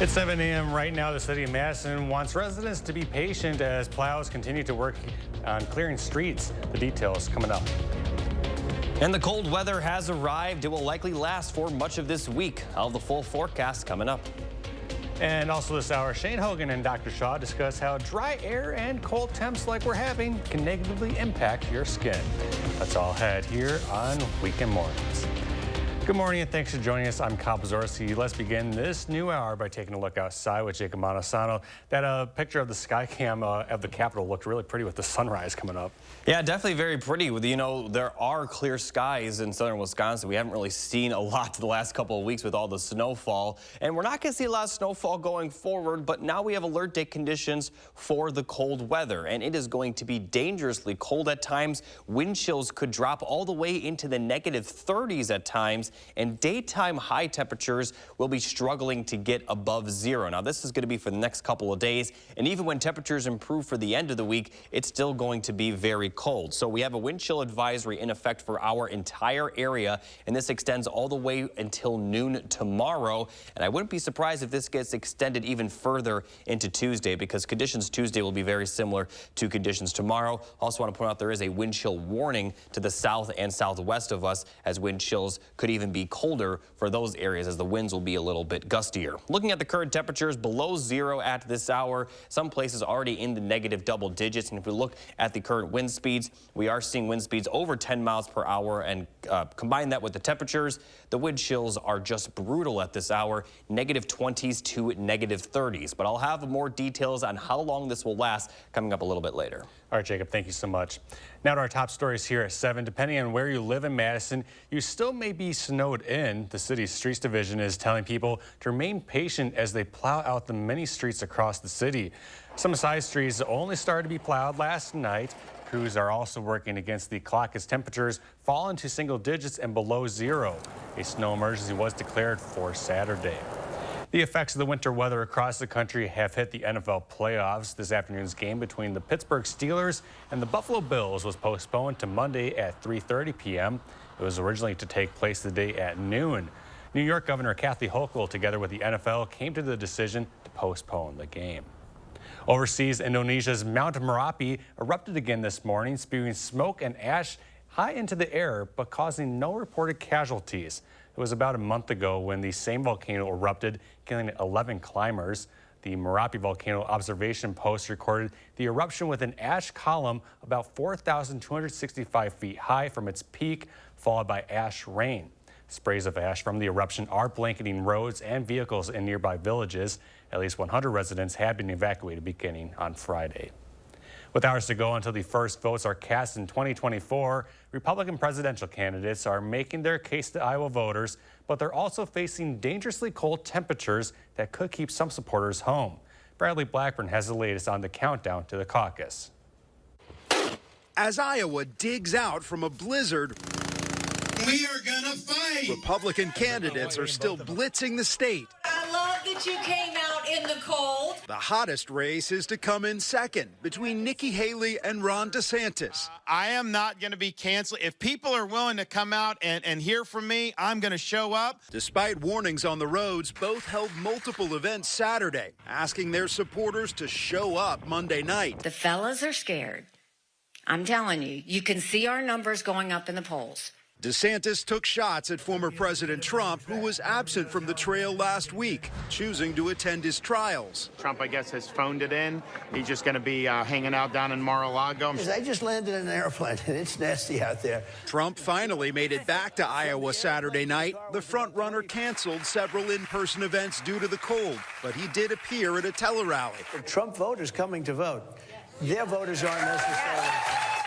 It's 7 a.m. right now. The city of Madison wants residents to be patient as plows continue to work on clearing streets. The details coming up. And the cold weather has arrived. It will likely last for much of this week. I'll have the full forecast coming up. And also this hour, Shane Hogan and Dr. Shaw discuss how dry air and cold temps like we're having can negatively impact your skin. That's all ahead here on Weekend Mornings. Good morning and thanks for joining us. I'm Kyle Pazorski. Let's begin this new hour by taking a look outside with Jacob Montesano. That picture of the sky cam of the Capitol looked really pretty with the sunrise coming up. Yeah, definitely very pretty. You know, there are clear skies in southern Wisconsin. We haven't really seen a lot the last couple of weeks with all the snowfall. And we're not going to see a lot of snowfall going forward, but now we have alert day conditions for the cold weather. And it is going to be dangerously cold at times. Wind chills could drop all the way into the negative 30s at times. And daytime high temperatures will be struggling to get above zero. Now, this is going to be for the next couple of days. And even when temperatures improve for the end of the week, it's still going to be very cold. So we have a wind chill advisory in effect for our entire area. And this extends all the way until noon tomorrow. And I wouldn't be surprised if this gets extended even further into Tuesday, because conditions Tuesday will be very similar to conditions tomorrow. Also want to point out there is a wind chill warning to the south and southwest of us, as wind chills could even be colder for those areas as the winds will be a little bit gustier. Looking at the current temperatures, below zero at this hour. Some places already in the negative double digits. And if we look at the current wind speeds, we are seeing wind speeds over 10 miles per hour. And combine that with the temperatures, the wind chills are just brutal at this hour, negative 20s to negative 30s. But I'll have more details on how long this will last coming up a little bit later. All right, Jacob, thank you so much. Now to our top stories here at 7. Depending on where you live in Madison, you still may be snowed in. The city's streets division is telling people to remain patient as they plow out the many streets across the city. Some side streets only started to be plowed last night. Crews are also working against the clock as temperatures fall into single digits and below zero. A snow emergency was declared for Saturday. The effects of the winter weather across the country have hit the NFL playoffs. This afternoon's game between the Pittsburgh Steelers and the Buffalo Bills was postponed to Monday at 3:30 p.m. It was originally to take place the day at noon. New York Governor Kathy Hochul, together with the NFL, came to the decision to postpone the game. Overseas, Indonesia's Mount Merapi erupted again this morning, spewing smoke and ash high into the air, but causing no reported casualties. It was about a month ago when the same volcano erupted, killing 11 climbers. The Merapi Volcano Observation Post recorded the eruption with an ash column about 4,265 feet high from its peak, followed by ash rain. Sprays of ash from the eruption are blanketing roads and vehicles in nearby villages. At least 100 residents had been evacuated beginning on Friday. With hours to go until the first votes are cast in 2024, Republican presidential candidates are making their case to Iowa voters, but they're also facing dangerously cold temperatures that could keep some supporters home. Bradley Blackburn has the latest on the countdown to the caucus. As Iowa digs out from a blizzard, we are gonna fight. Republican candidates are still blitzing the state. I love that you came out in the cold. The hottest race is to come in second between Nikki Haley and Ron DeSantis. I am not going to be canceled. If people are willing to come out and hear from me, I'm going to show up. Despite warnings on the roads, both held multiple events Saturday, asking their supporters to show up Monday night. The fellas are scared. I'm telling you, you can see our numbers going up in the polls. DeSantis took shots at former President Trump, who was absent from the trail last week, choosing to attend his trials. Trump, I guess, has phoned it in. He's just going to be hanging out down in Mar-a-Lago. I just landed in an airplane, and it's nasty out there. Trump finally made it back to Iowa Saturday night. The frontrunner canceled several in-person events due to the cold, but he did appear at a tele-rally. The Trump voters coming to vote. Their voters aren't necessarily...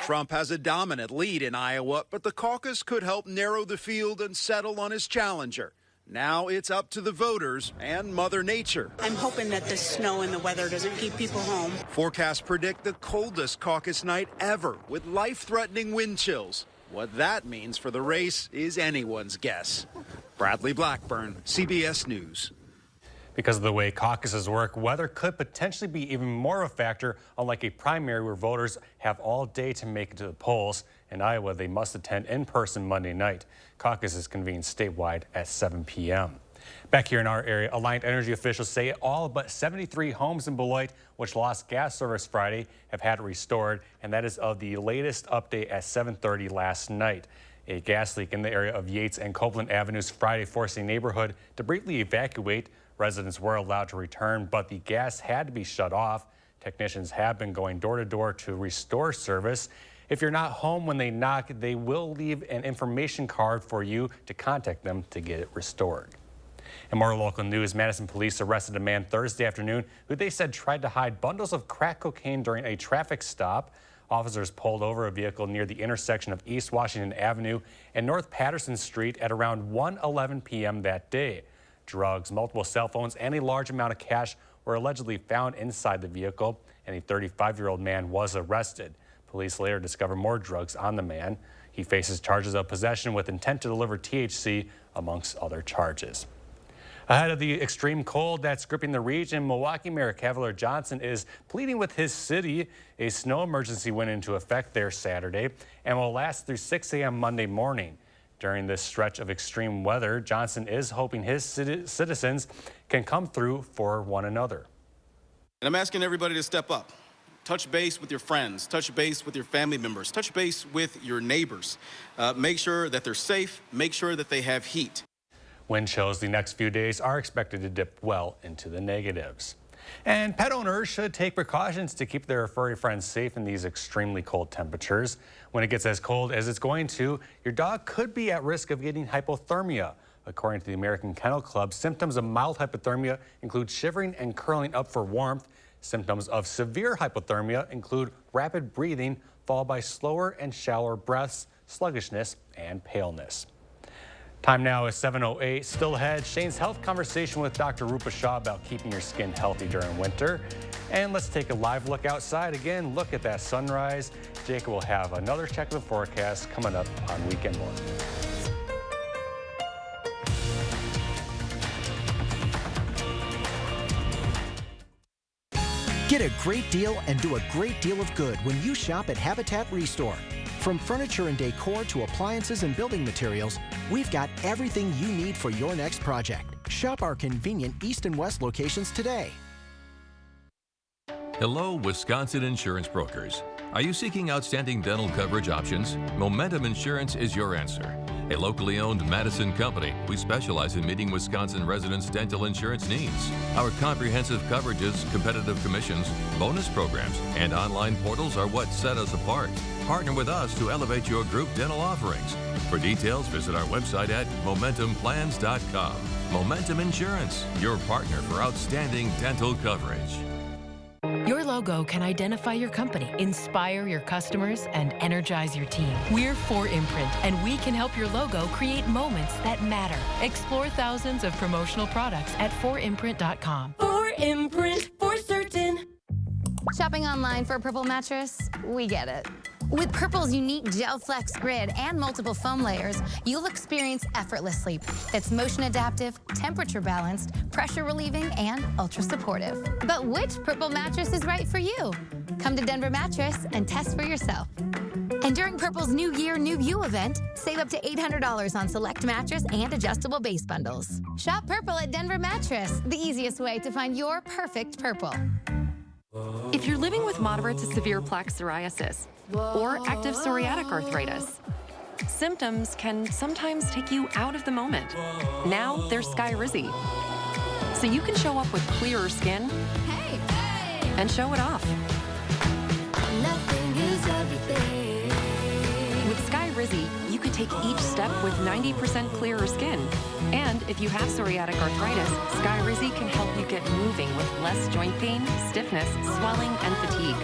Trump has a dominant lead in Iowa, but the caucus could help narrow the field and settle on his challenger. Now it's up to the voters and Mother Nature. I'm hoping that the snow and the weather doesn't keep people home. Forecasts predict the coldest caucus night ever, with life-threatening wind chills. What that means for the race is anyone's guess. Bradley Blackburn, CBS News. Because of the way caucuses work, weather could potentially be even more of a factor, unlike a primary where voters have all day to make it to the polls. In Iowa, they must attend in person Monday night. Caucus is convened statewide at 7 p.m. Back here in our area, Alliant Energy officials say all but 73 homes in Beloit, which lost gas service Friday, have had it restored, and that is of the latest update at 7:30 last night. A gas leak in the area of Yates and Copeland Avenues Friday forcing the neighborhood to briefly evacuate. Residents were allowed to return, but the gas had to be shut off. Technicians have been going door to door to restore service. If you're not home when they knock, they will leave an information card for you to contact them to get it restored. In more local news, Madison police arrested a man Thursday afternoon who they said tried to hide bundles of crack cocaine during a traffic stop. Officers pulled over a vehicle near the intersection of East Washington Avenue and North Patterson Street at around 1:11 p.m. that day. Drugs, multiple cell phones, and a large amount of cash were allegedly found inside the vehicle, and a 35-year-old man was arrested. Police later discovered more drugs on the man. He faces charges of possession with intent to deliver THC, amongst other charges. Ahead of the extreme cold that's gripping the region, Milwaukee Mayor Cavalier Johnson is pleading with his city. A snow emergency went into effect there Saturday and will last through 6 a.m. Monday morning. During this stretch of extreme weather, Johnson is hoping his citizens can come through for one another. And I'm asking everybody to step up. Touch base with your friends, touch base with your family members, touch base with your neighbors. Make sure that they're safe, make sure that they have heat. Wind chills the next few days are expected to dip well into the negatives. And pet owners should take precautions to keep their furry friends safe in these extremely cold temperatures. When it gets as cold as it's going to, your dog could be at risk of getting hypothermia. According to the American Kennel Club, symptoms of mild hypothermia include shivering and curling up for warmth. Symptoms of severe hypothermia include rapid breathing, followed by slower and shallower breaths, sluggishness, and paleness. Time now is 7:08. Still ahead, Shane's health conversation with Dr. Rupa Shah about keeping your skin healthy during winter. And let's take a live look outside again. Look at that sunrise. Jacob will have another check of the forecast coming up on Weekend Morning. Get a great deal and do a great deal of good when you shop at Habitat Restore. From furniture and decor to appliances and building materials, we've got everything you need for your next project. Shop our convenient East and West locations today. Hello, Wisconsin insurance brokers. Are you seeking outstanding dental coverage options? Momentum Insurance is your answer. A locally owned Madison company, we specialize in meeting Wisconsin residents' dental insurance needs. Our comprehensive coverages, competitive commissions, bonus programs, and online portals are what set us apart. Partner with us to elevate your group dental offerings. For details, visit our website at MomentumPlans.com. Momentum Insurance, your partner for outstanding dental coverage. Your logo can identify your company, inspire your customers, and energize your team. We're 4imprint, and we can help your logo create moments that matter. Explore thousands of promotional products at 4imprint.com. 4imprint, for certain. Shopping online for a Purple mattress? We get it. With Purple's unique Gel Flex grid and multiple foam layers, you'll experience effortless sleep that's motion adaptive, temperature balanced, pressure relieving, and ultra supportive. But which Purple mattress is right for you? Come to Denver Mattress and test for yourself. And during Purple's New Year, New You event, save up to $800 on select mattress and adjustable base bundles. Shop Purple at Denver Mattress, the easiest way to find your perfect Purple. If you're living with moderate to severe plaque psoriasis or active psoriatic arthritis, symptoms can sometimes take you out of the moment. Now there's Skyrizi. So you can show up with clearer skin and show it off. Nothing is everything. With Skyrizi, you could take each step with 90% clearer skin. And if you have psoriatic arthritis, Skyrizi can help you get moving with less joint pain, stiffness, swelling, and fatigue.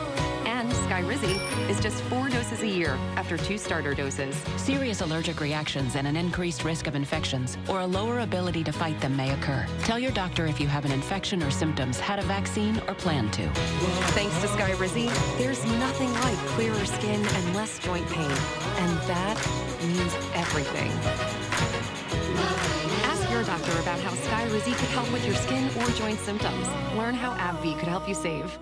And Skyrizi is just 4 doses a year after 2 starter doses. Serious allergic reactions and an increased risk of infections or a lower ability to fight them may occur. Tell your doctor if you have an infection or symptoms, had a vaccine, or plan to. Thanks to Skyrizi, there's nothing like clearer skin and less joint pain. And that means everything. Ask your doctor about how Skyrizi could help with your skin or joint symptoms. Learn how AbbVie could help you save.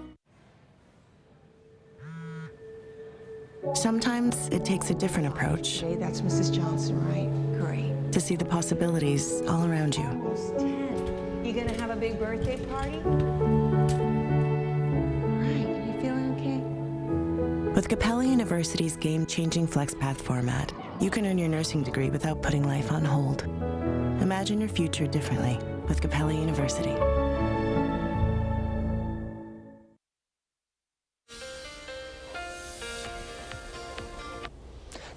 Sometimes it takes a different approach. Okay, that's Mrs. Johnson, right? Great. To see the possibilities all around you. gonna have a big birthday party? With Capella University's game-changing FlexPath format, you can earn your nursing degree without putting life on hold. Imagine your future differently with Capella University.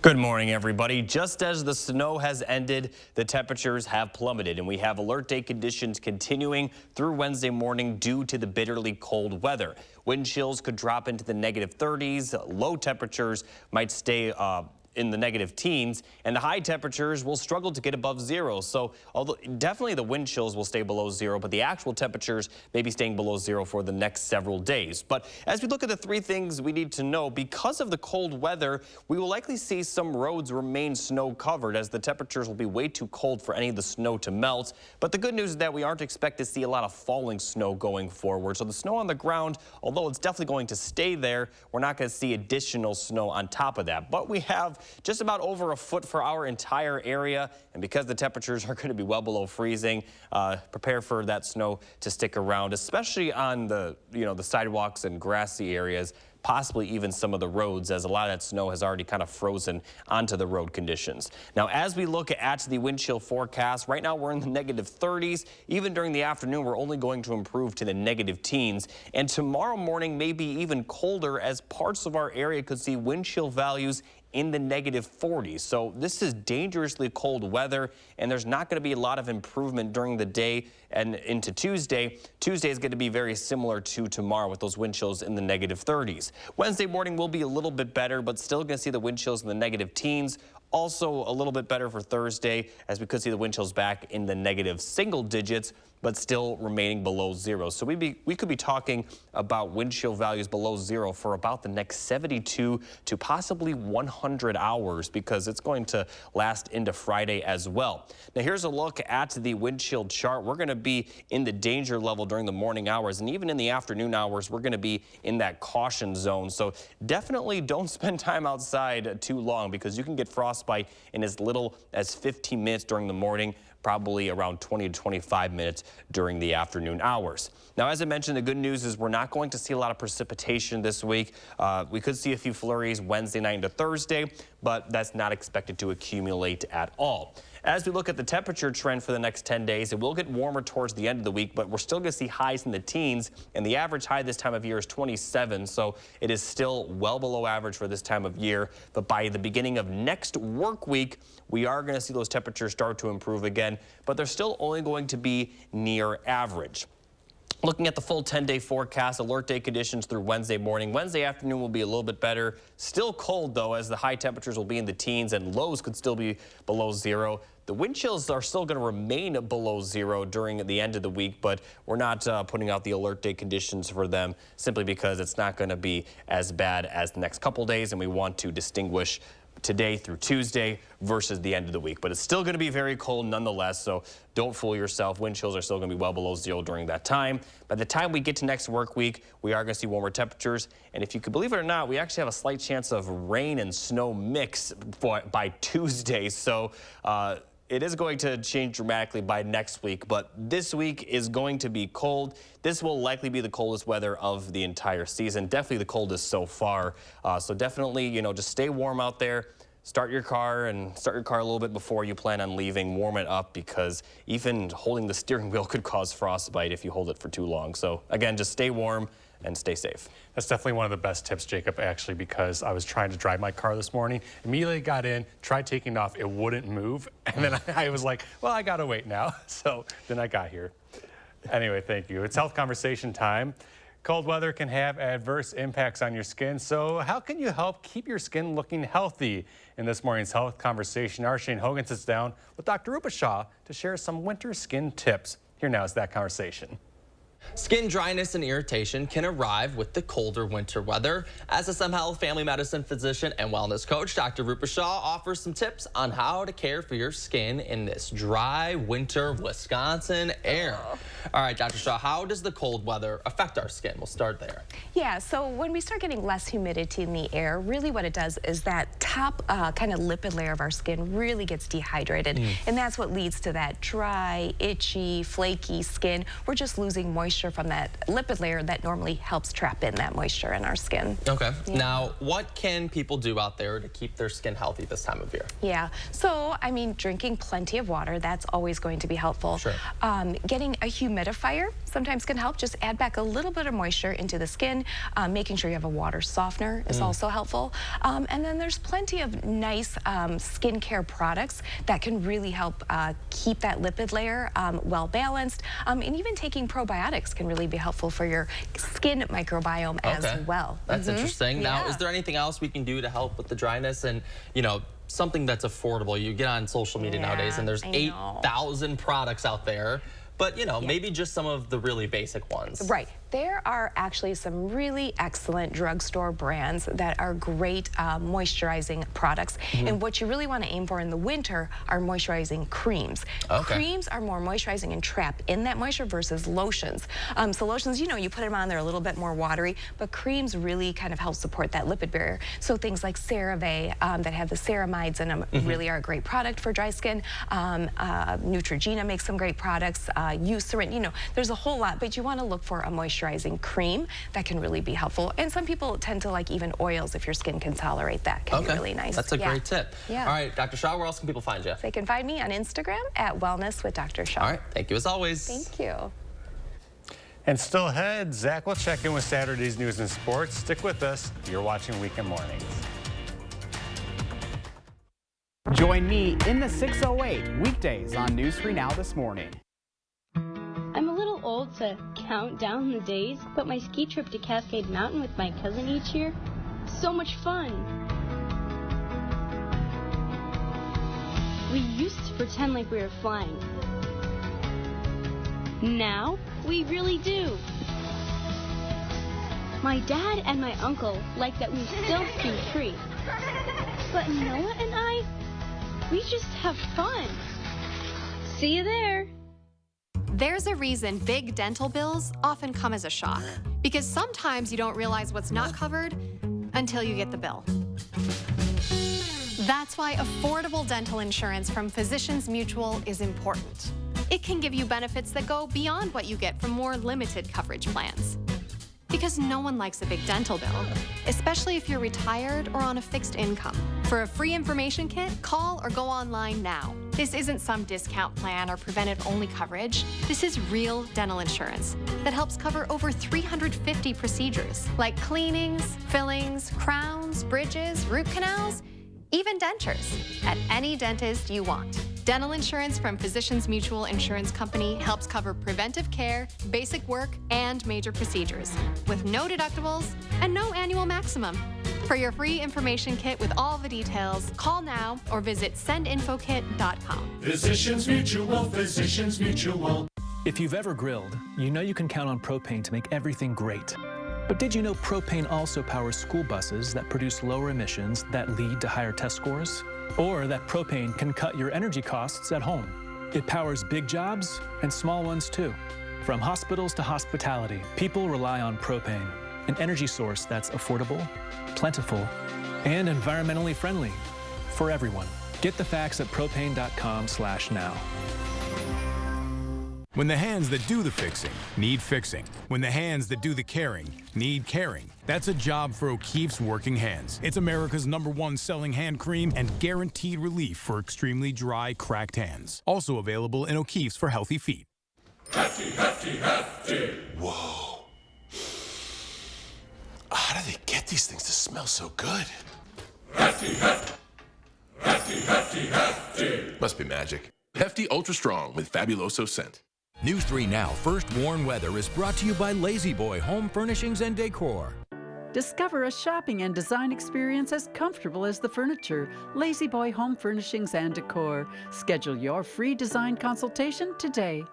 Good morning, everybody. Just as the snow has ended, the temperatures have plummeted, and we have alert day conditions continuing through Wednesday morning due to the bitterly cold weather. Wind chills could drop into the negative 30s. Low temperatures might stay in the negative teens, and the high temperatures will struggle to get above zero. So although definitely the wind chills will stay below zero, but the actual temperatures may be staying below zero for the next several days. But as we look at the three things we need to know, because of the cold weather, we will likely see some roads remain snow covered as the temperatures will be way too cold for any of the snow to melt. But the good news is that we aren't expected to see a lot of falling snow going forward. So the snow on the ground, although it's definitely going to stay there, we're not going to see additional snow on top of that. But we have just about over a foot for our entire area, and because the temperatures are going to be well below freezing, prepare for that snow to stick around, especially on the sidewalks and grassy areas, possibly even some of the roads, as a lot of that snow has already kind of frozen onto the road conditions. Now, as we look at the wind chill forecast, right now we're in the negative 30s. Even during the afternoon, we're only going to improve to the negative teens. And tomorrow morning may be even colder, as parts of our area could see wind chill values in the negative 40s. So this is dangerously cold weather, and there's not going to be a lot of improvement during the day and into Tuesday. Tuesday is going to be very similar to tomorrow with those wind chills in the negative 30s. Wednesday morning will be a little bit better, but still going to see the wind chills in the negative teens. Also a little bit better for Thursday, as we could see the wind chills back in the negative single digits, but still remaining below zero. So we could be talking about wind chill values below zero for about the next 72 to possibly 100 hours, because it's going to last into Friday as well. Now here's a look at the wind chill chart. We're going to be in the danger level during the morning hours, and even in the afternoon hours, we're going to be in that caution zone. So definitely don't spend time outside too long, because you can get frostbite in as little as 15 minutes during the morning, probably around 20 to 25 minutes during the afternoon hours. Now, as I mentioned, the good news is we're not going to see a lot of precipitation this week. We could see a few flurries Wednesday night into Thursday, but that's not expected to accumulate at all. As we look at the temperature trend for the next 10 days, it will get warmer towards the end of the week, but we're still going to see highs in the teens, and the average high this time of year is 27, so it is still well below average for this time of year. But by the beginning of next work week, we are going to see those temperatures start to improve again, but they're still only going to be near average. Looking at the full 10-day forecast, alert day conditions through Wednesday morning. Wednesday afternoon will be a little bit better. Still cold, though, as the high temperatures will be in the teens and lows could still be below zero. The wind chills are still going to remain below zero during the end of the week, but we're not putting out the alert day conditions for them simply because it's not going to be as bad as the next couple days, and we want to distinguish today through Tuesday versus the end of the week. But it's still going to be very cold nonetheless, so don't fool yourself. Wind chills are still going to be well below zero during that time. By the time we get to next work week, we are going to see warmer temperatures. And if you could believe it or not, we actually have a slight chance of rain and snow mix by Tuesday. So it is going to change dramatically by next week, but this week is going to be cold. This will likely be the coldest weather of the entire season, definitely the coldest so far. So definitely, just stay warm out there. Start your car a little bit before you plan on leaving. Warm it up, because even holding the steering wheel could cause frostbite if you hold it for too long. So again, just stay warm and stay safe. That's definitely one of the best tips, Jacob, actually, because I was trying to drive my car this morning, immediately got in, tried taking it off, it wouldn't move, and then I was like, well, I gotta wait now. So then I got here. Anyway, thank you. It's health conversation time. Cold weather can have adverse impacts on your skin, so how can you help keep your skin looking healthy? In this morning's health conversation, our Shane Hogan sits down with Dr. Rupa Shah to share some winter skin tips. Here now is that conversation. Skin dryness and irritation can arrive with the colder winter weather. As a Sem Health family medicine physician and wellness coach, Dr. Rupa Shah offers some tips on how to care for your skin in this dry winter Wisconsin air. All right, Dr. Shah, how does the cold weather affect our skin? We'll start there. Yeah, so when we start getting less humidity in the air, really what it does is that top kind of lipid layer of our skin really gets dehydrated. And that's what leads to that dry, itchy, flaky skin. We're just losing moisture from that lipid layer that normally helps trap in that moisture in our skin. Okay. Yeah. Now, what can people do out there to keep their skin healthy this time of year? Yeah, so I mean, drinking plenty of water, that's always going to be helpful. Sure. Getting a humidifier sometimes can help. Just add back a little bit of moisture into the skin. Making sure you have a water softener is also helpful. And then there's plenty of nice skincare products that can really help keep that lipid layer well balanced. And even taking probiotics can really be helpful for your skin microbiome as well. That's interesting. Now, is there anything else we can do to help with the dryness and, you know, something that's affordable? You get on social media nowadays and there's 8,000 products out there. But, you know, maybe just some of the really basic ones. Right. There are actually some really excellent drugstore brands that are great moisturizing products. And what you really want to aim for in the winter are moisturizing creams. Creams are more moisturizing and trap in that moisture versus lotions. So lotions, you know, you put them on, they're a little bit more watery, but creams really kind of help support that lipid barrier. So things like CeraVe that have the ceramides in them really are a great product for dry skin. Neutrogena makes some great products. Eucerin, you know, there's a whole lot, but you want to look for a moisturizing cream that can really be helpful. And some people tend to like even oils if your skin can tolerate that. Can be really nice. That's a great tip. Yeah. All right, Dr. Shah, where else can people find you? They can find me on Instagram at Wellness with Dr. Shah. All right, thank you as always. Thank you. And still ahead, Zach will check in with Saturday's news and sports. Stick with us. You're watching Weekend Mornings. Join me in the 608 weekdays on News 3 Now this morning. I'm a little old to count down the days, but my ski trip to Cascade Mountain with my cousin each year, so much fun. We used to pretend like we were flying. Now, we really do. My dad and my uncle like that we still ski free. But Noah and I, we just have fun. See you there. There's a reason big dental bills often come as a shock, because sometimes you don't realize what's not covered until you get the bill. That's why affordable dental insurance from Physicians Mutual is important. It can give you benefits that go beyond what you get from more limited coverage plans. Because no one likes a big dental bill, especially if you're retired or on a fixed income. For a free information kit, call or go online now. This isn't some discount plan or preventive-only coverage. This is real dental insurance that helps cover over 350 procedures, like cleanings, fillings, crowns, bridges, root canals, even dentures, at any dentist you want. Dental insurance from Physicians Mutual Insurance Company helps cover preventive care, basic work, and major procedures, with no deductibles and no annual maximum. For your free information kit with all the details, call now or visit sendinfokit.com. Physicians Mutual, Physicians Mutual. If you've ever grilled, you know you can count on propane to make everything great. But did you know propane also powers school buses that produce lower emissions that lead to higher test scores? Or that propane can cut your energy costs at home. It powers big jobs and small ones too. From hospitals to hospitality, people rely on propane, an energy source that's affordable, plentiful, and environmentally friendly for everyone. Get the facts at propane.com/now. When the hands that do the fixing need fixing. When the hands that do the caring need caring. That's a job for O'Keeffe's Working Hands. It's America's #1 selling hand cream and guaranteed relief for extremely dry, cracked hands. Also available in O'Keeffe's for healthy feet. Hefty, hefty, hefty. Whoa. How do they get these things to smell so good? Hefty, hefty. Hefty, hefty, hefty. Must be magic. Hefty Ultra Strong with Fabuloso scent. News 3 Now First Warn Weather is brought to you by Lazy Boy Home Furnishings and Decor. Discover a shopping and design experience as comfortable as the furniture. Lazy Boy Home Furnishings and Decor. Schedule your free design consultation today.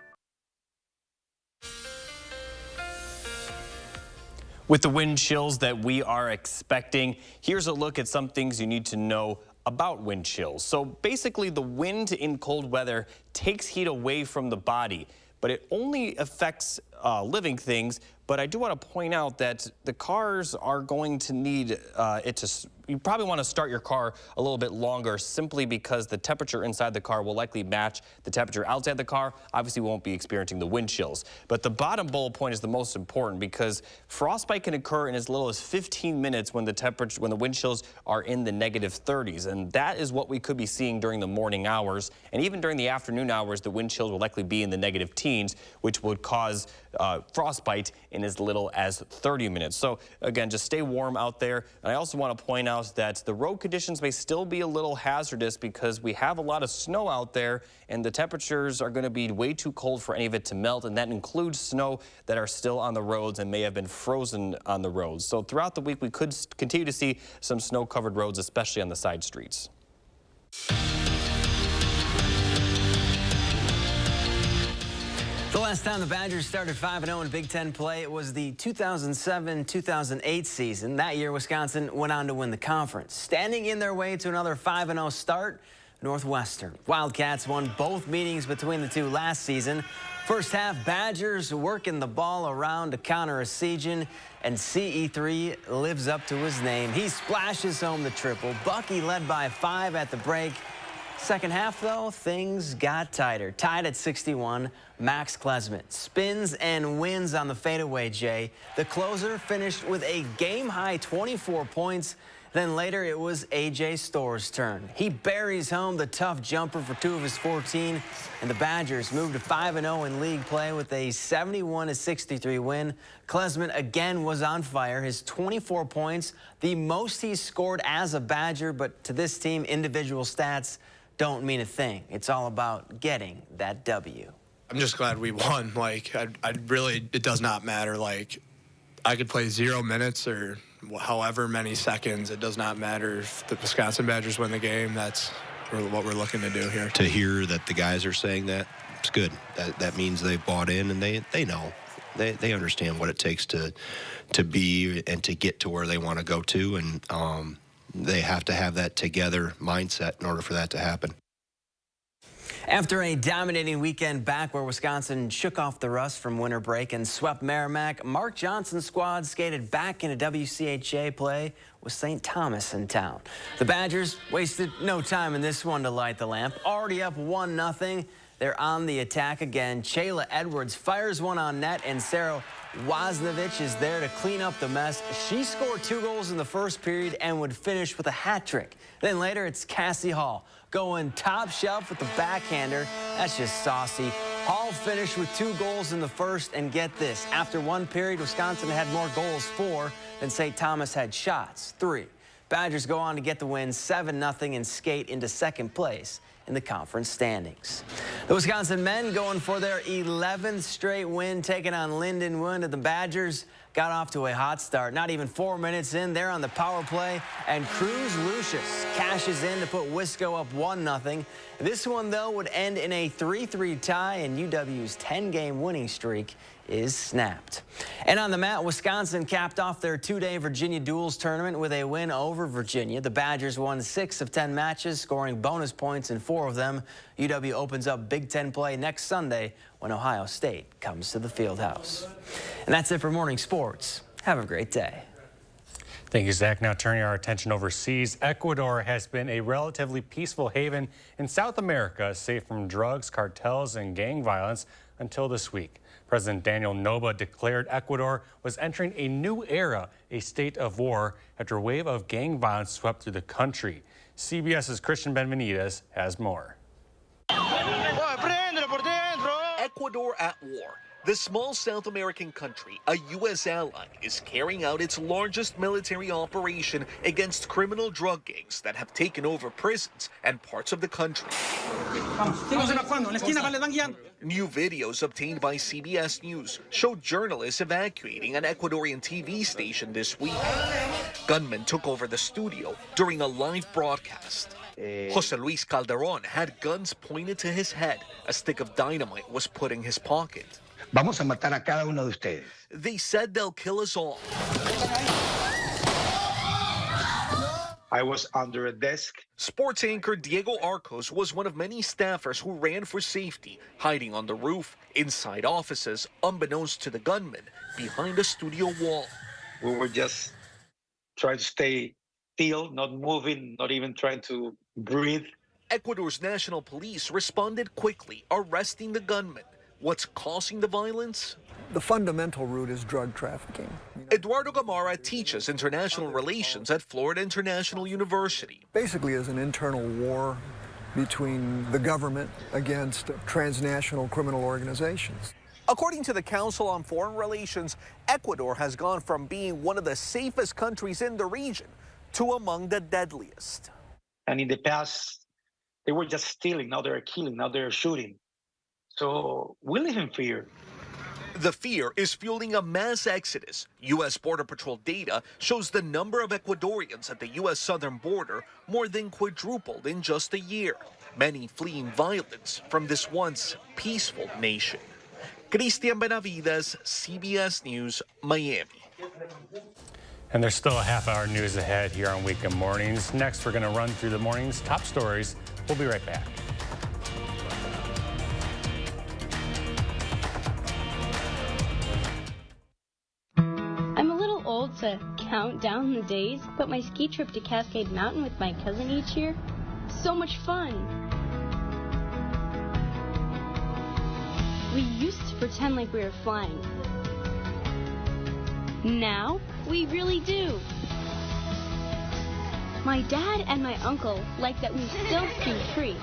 With the wind chills that we are expecting, here's a look at some things you need to know about wind chills. So basically, the wind in cold weather takes heat away from the body, but it only affects living things. But I do want to point out that the cars are going to need you probably want to start your car a little bit longer simply because the temperature inside the car will likely match the temperature outside the car. Obviously, we won't be experiencing the wind chills. But the bottom bullet point is the most important because frostbite can occur in as little as 15 minutes when the wind chills are in the -30s. And that is what we could be seeing during the morning hours. And even during the afternoon hours, the wind chills will likely be in the negative teens, which would cause frostbite in as little as 30 minutes. So again, just stay warm out there. And I also want to point out that the road conditions may still be a little hazardous because we have a lot of snow out there and the temperatures are going to be way too cold for any of it to melt, and that includes snow that are still on the roads and may have been frozen on the roads. So throughout the week, we could continue to see some snow-covered roads, especially on the side streets. The last time the Badgers started 5-0 in Big Ten play, it was the 2007-2008 season. That year, Wisconsin went on to win the conference. Standing in their way to another 5-0 start, Northwestern. Wildcats won both meetings between the two last season. First half, Badgers working the ball around to counter a Sejan, and CE3 lives up to his name. He splashes home the triple. Bucky led by 5 at the break. Second half, though, things got tighter. Tied at 61, Max Klesmit spins and wins on the fadeaway, Jay. The closer finished with a game-high 24 points. Then later, it was A.J. Storr's turn. He buries home the tough jumper for 2 of his 14, and the Badgers moved to 5-0 in league play with a 71-63 win. Klesmit again was on fire. His 24 points, the most he's scored as a Badger, but to this team, individual stats don't mean a thing. It's all about getting that W. I'm just glad we won. Like, I really, it does not matter. Like, I could play 0 minutes or however many seconds. It does not matter if the Wisconsin Badgers win the game. That's what we're looking to do here. To hear that the guys are saying that, it's good. That means they've bought in and they know. They understand what it takes to be and to get to where they want to go to, and they have to have that together mindset in order for that to happen. After a dominating weekend back where Wisconsin shook off the rust from winter break and swept Merrimack, Mark Johnson's squad skated back into WCHA play with St. Thomas in town. The Badgers wasted no time in this one to light the lamp. Already up 1-0. They're on the attack again. Chayla Edwards fires one on net, and Sarah Wozniewicz is there to clean up the mess. She scored 2 goals in the first period and would finish with a hat trick. Then later, it's Cassie Hall going top shelf with the backhander. That's just saucy. Hall finished with 2 goals in the first, and get this, after 1 period, Wisconsin had more goals, 4, than St. Thomas had shots, 3. Badgers go on to get the win 7-0 and skate into second place in the conference standings. The Wisconsin men going for their 11th straight win, taking on Lindenwood, and the Badgers got off to a hot start. Not even 4 minutes in, they're on the power play, and Cruz Lucius cashes in to put Wisco up 1-0. This one, though, would end in a 3-3 tie, and UW's 10-game winning streak is snapped. And on the mat, Wisconsin capped off their 2-day Virginia Duels tournament with a win over Virginia. The Badgers won 6 of 10 matches, scoring bonus points in 4 of them. UW opens up Big Ten play next Sunday when Ohio State comes to the Fieldhouse. And that's it for Morning Sports. Have a great day. Thank you, Zach. Now turning our attention overseas, Ecuador has been a relatively peaceful haven in South America, safe from drugs, cartels, and gang violence until this week. President Daniel Noboa declared Ecuador was entering a new era, a state of war, after a wave of gang violence swept through the country. CBS's Christian Benvenides has more. Ecuador at war. The small South American country, a U.S. ally, is carrying out its largest military operation against criminal drug gangs that have taken over prisons and parts of the country. New videos obtained by CBS News showed journalists evacuating an Ecuadorian TV station this week. Gunmen took over the studio during a live broadcast. Jose Luis Calderon had guns pointed to his head. A stick of dynamite was put in his pocket. Vamos a matar a cada uno de ustedes. They said they'll kill us all. I was under a desk. Sports anchor Diego Arcos was one of many staffers who ran for safety, hiding on the roof, inside offices, unbeknownst to the gunman, behind a studio wall. We were just trying to stay still, not moving, not even trying to breathe. Ecuador's national police responded quickly, arresting the gunman. What's causing the violence? The fundamental root is drug trafficking. Eduardo Gamarra teaches international relations at Florida International University. Basically, is an internal war between the government against transnational criminal organizations. According to the Council on Foreign Relations, Ecuador has gone from being one of the safest countries in the region to among the deadliest. And in the past, they were just stealing. Now they're killing. Now they're shooting. So we live in fear. The fear is fueling a mass exodus. U.S. Border Patrol data shows the number of Ecuadorians at the U.S. southern border more than quadrupled in just a year, many fleeing violence from this once peaceful nation. Cristian Benavides, CBS News, Miami. And there's still a half-hour news ahead here on Weekend Mornings. Next, we're going to run through the morning's top stories. We'll be right back. To count down the days, but my ski trip to Cascade Mountain with my cousin each year, so much fun. We used to pretend like we were flying. Now, we really do. My dad and my uncle like that we still ski free.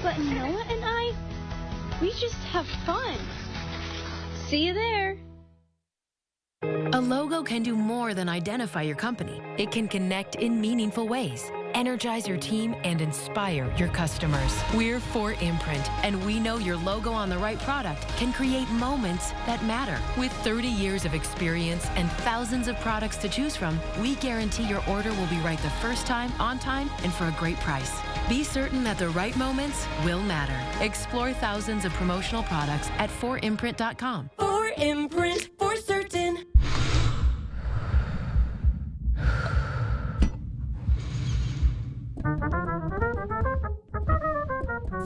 But Noah and I, we just have fun. See you there. A logo can do more than identify your company. It can connect in meaningful ways, energize your team, and inspire your customers. We're 4imprint, and we know your logo on the right product can create moments that matter. With 30 years of experience and thousands of products to choose from, we guarantee your order will be right the first time, on time, and for a great price. Be certain that the right moments will matter. Explore thousands of promotional products at 4imprint.com. 4imprint, for certain.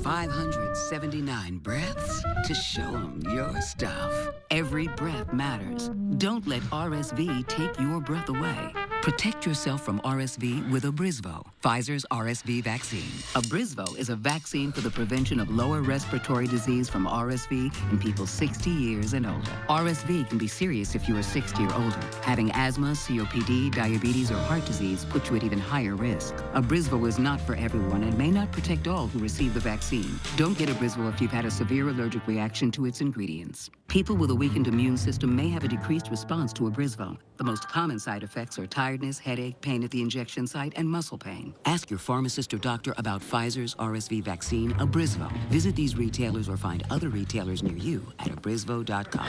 $579 breaths to show them your stuff. Every breath matters. Don't let RSV take your breath away. Protect yourself from RSV with Abrysvo, Pfizer's RSV vaccine. Abrysvo is a vaccine for the prevention of lower respiratory disease from RSV in people 60 years and older. RSV can be serious if you are 60 or older. Having asthma, COPD, diabetes, or heart disease puts you at even higher risk. Abrysvo is not for everyone and may not protect all who receive the vaccine. Don't get Abrysvo if you've had a severe allergic reaction to its ingredients. People with a weakened immune system may have a decreased response to Abrysvo. The most common side effects are tiredness, headache, pain at the injection site, and muscle pain. Ask your pharmacist or doctor about Pfizer's RSV vaccine, Abrysvo. Visit these retailers or find other retailers near you at abrysvo.com.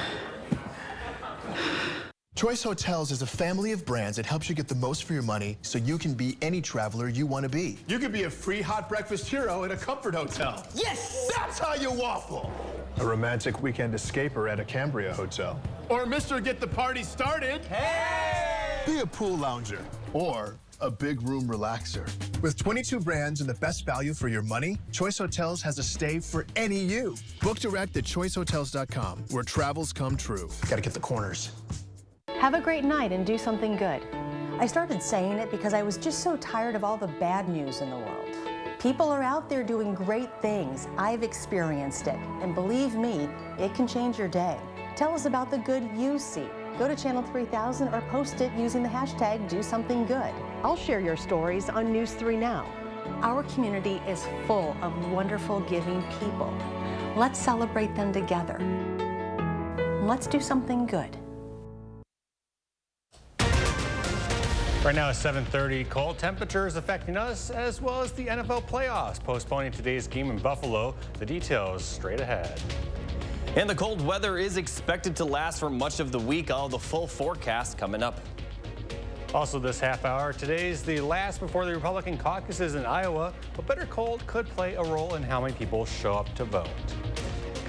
Choice Hotels is a family of brands that helps you get the most for your money so you can be any traveler you want to be. You could be a free hot breakfast hero at a comfort hotel. Yes! That's how you waffle! A romantic weekend escaper at a Cambria hotel. Or Mr. Get the Party Started. Hey! Be a pool lounger. Or a big room relaxer. With 22 brands and the best value for your money, Choice Hotels has a stay for any you. Book direct at choicehotels.com, where travels come true. Gotta get the corners. Have a great night and do something good. I started saying it because I was just so tired of all the bad news in the world. People are out there doing great things. I've experienced it. And believe me, it can change your day. Tell us about the good you see. Go to Channel 3000 or post it using the hashtag #DoSomethingGood. I'll share your stories on News 3 Now. Our community is full of wonderful, giving people. Let's celebrate them together. Let's do something good. Right now it's 7:30. Cold temperatures affecting us as well as the NFL playoffs, postponing today's game in Buffalo. The details straight ahead. And the cold weather is expected to last for much of the week. All the full forecast coming up. Also this half hour, today's the last before the Republican caucuses in Iowa, but bitter cold could play a role in how many people show up to vote.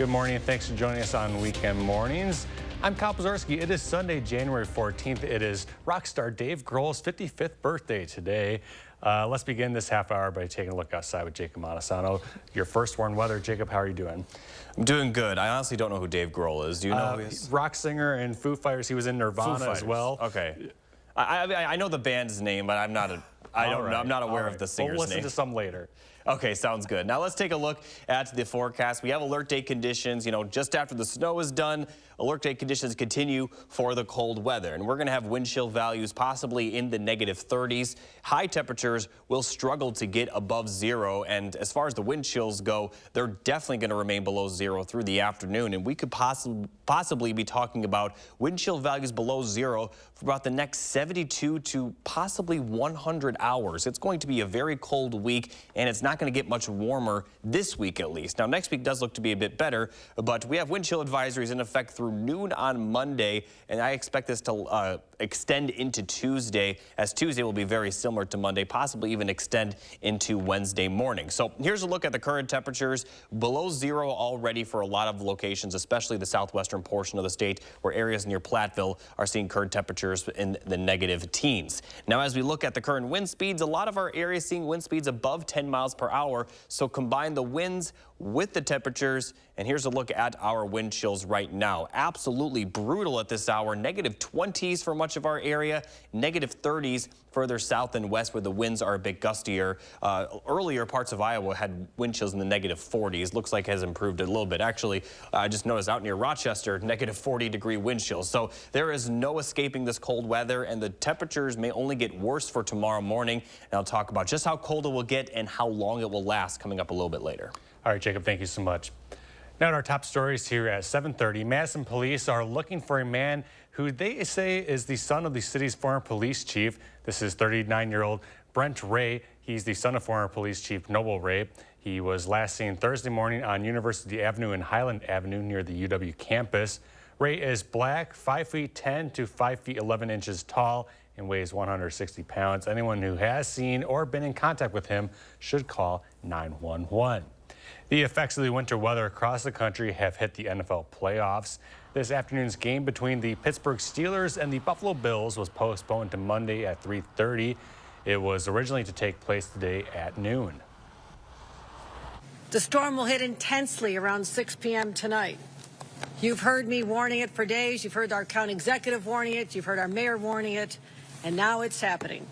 Good morning, and thanks for joining us on Weekend Mornings. I'm Kyle Pazorski. It is Sunday, January 14th. It is rock star Dave Grohl's 55th birthday today. Let's begin this half hour by taking a look outside with Jacob Montesano. Your first warned weather. Jacob, how are you doing? I'm doing good. I honestly don't know who Dave Grohl is. Do you know who he is? Rock singer and Foo Fighters. He was in Nirvana as well. Okay. I know the band's name, but I'm not aware of the singer's We'll listen name. to some later. Okay, sounds good. Now let's take a look at the forecast. We have alert day conditions, just after the snow is done. Alert day conditions continue for the cold weather, and we're going to have wind chill values possibly in the -30s. High temperatures will struggle to get above zero, and as far as the wind chills go, they're definitely going to remain below zero through the afternoon, and we could possibly be talking about wind chill values below zero for about the next 72 to possibly 100 hours. It's going to be a very cold week, and it's not going to get much warmer this week at least. Now, next week does look to be a bit better, but we have wind chill advisories in effect through noon on Monday, and I expect this to extend into Tuesday, as Tuesday will be very similar to Monday, possibly even extend into Wednesday morning. So here's a look at the current temperatures. Below zero already for a lot of locations, especially the southwestern portion of the state, where areas near Platteville are seeing current temperatures in the negative teens. Now, as we look at the current wind speeds, a lot of our areas seeing wind speeds above 10 miles per hour. So combine the winds with the temperatures, and here's a look at our wind chills right now. Absolutely brutal at this hour. -20s for much of our area, -30s further south and west where the winds are a bit gustier. Earlier parts of Iowa had wind chills in the -40s. Looks like has improved a little bit. Actually, I just noticed out near Rochester, -40-degree wind chills. So there is no escaping this cold weather, and the temperatures may only get worse for tomorrow morning. And I'll talk about just how cold it will get and how long it will last coming up a little bit later. All right, Jacob, thank you so much. Now to our top stories here at 7:30. Madison police are looking for a man who they say is the son of the city's former police chief. This is 39-year-old Brent Ray. He's the son of former police chief Noble Ray. He was last seen Thursday morning on University Avenue and Highland Avenue near the UW campus. Ray is black, 5'10" to 5'11" inches tall, and weighs 160 pounds. Anyone who has seen or been in contact with him should call 911. The effects of the winter weather across the country have hit the NFL playoffs. This afternoon's game between the Pittsburgh Steelers and the Buffalo Bills was postponed to Monday at 3:30. It was originally to take place today at noon. The storm will hit intensely around 6 p.m. tonight. You've heard me warning it for days. You've heard our county executive warning it. You've heard our mayor warning it. And now it's happening.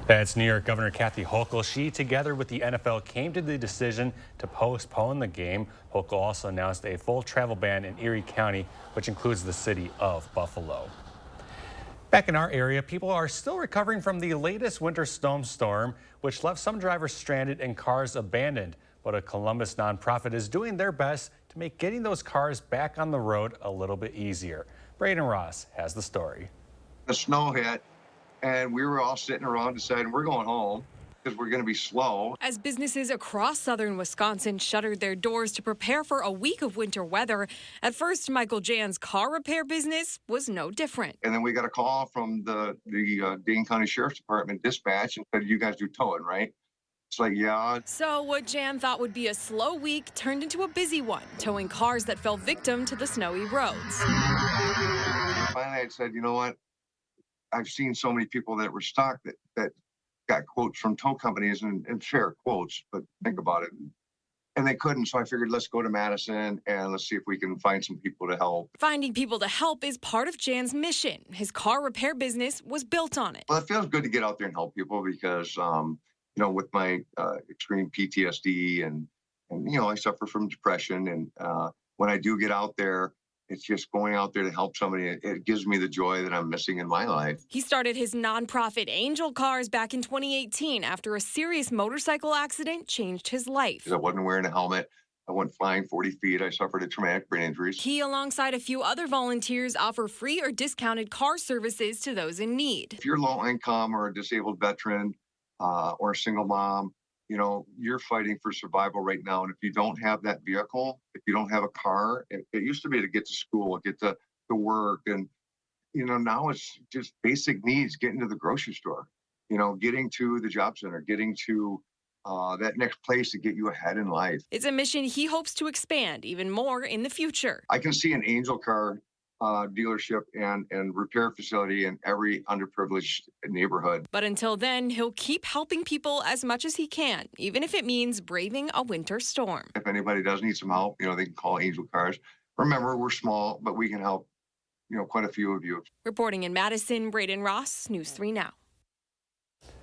That's New York Governor Kathy Hochul. She, together with the NFL, came to the decision to postpone the game. Hochul also announced a full travel ban in Erie County, which includes the city of Buffalo. Back in our area, people are still recovering from the latest winter snowstorm, which left some drivers stranded and cars abandoned. But a Columbus nonprofit is doing their best to make getting those cars back on the road a little bit easier. Braden Ross has the story. The snow hit, and we were all sitting around deciding we're going home because we're going to be slow. As businesses across southern Wisconsin shuttered their doors to prepare for a week of winter weather, at first Michael Jan's car repair business was no different. And then we got a call from the Dane County Sheriff's Department dispatch and said, "You guys do towing, right?" It's like, yeah. So what Jan thought would be a slow week turned into a busy one, towing cars that fell victim to the snowy roads. Finally, I said, you know what? I've seen so many people that were stuck that got quotes from tow companies and fair quotes, but think about it. And they couldn't, so I figured let's go to Madison and let's see if we can find some people to help. Finding people to help is part of Jan's mission. His car repair business was built on it. Well, it feels good to get out there and help people because, with my extreme PTSD and I suffer from depression. And when I do get out there, it's just going out there to help somebody. It gives me the joy that I'm missing in my life. He started his nonprofit Angel Cars back in 2018 after a serious motorcycle accident changed his life. I wasn't wearing a helmet. I went flying 40 feet. I suffered a traumatic brain injury. He, alongside a few other volunteers, offer free or discounted car services to those in need. If you're low income or a disabled veteran or a single mom, you're fighting for survival right now. And if you don't have that vehicle, if you don't have a car, it used to be to get to school, get to work. And, now it's just basic needs, getting to the grocery store, getting to the job center, getting to that next place to get you ahead in life. It's a mission he hopes to expand even more in the future. I can see an Angel Car dealership and repair facility in every underprivileged neighborhood. But until then, he'll keep helping people as much as he can, even if it means braving a winter storm. If anybody does need some help, they can call Angel Cars. Remember, we're small, but we can help, quite a few of you. Reporting in Madison, Braden Ross, News 3 Now.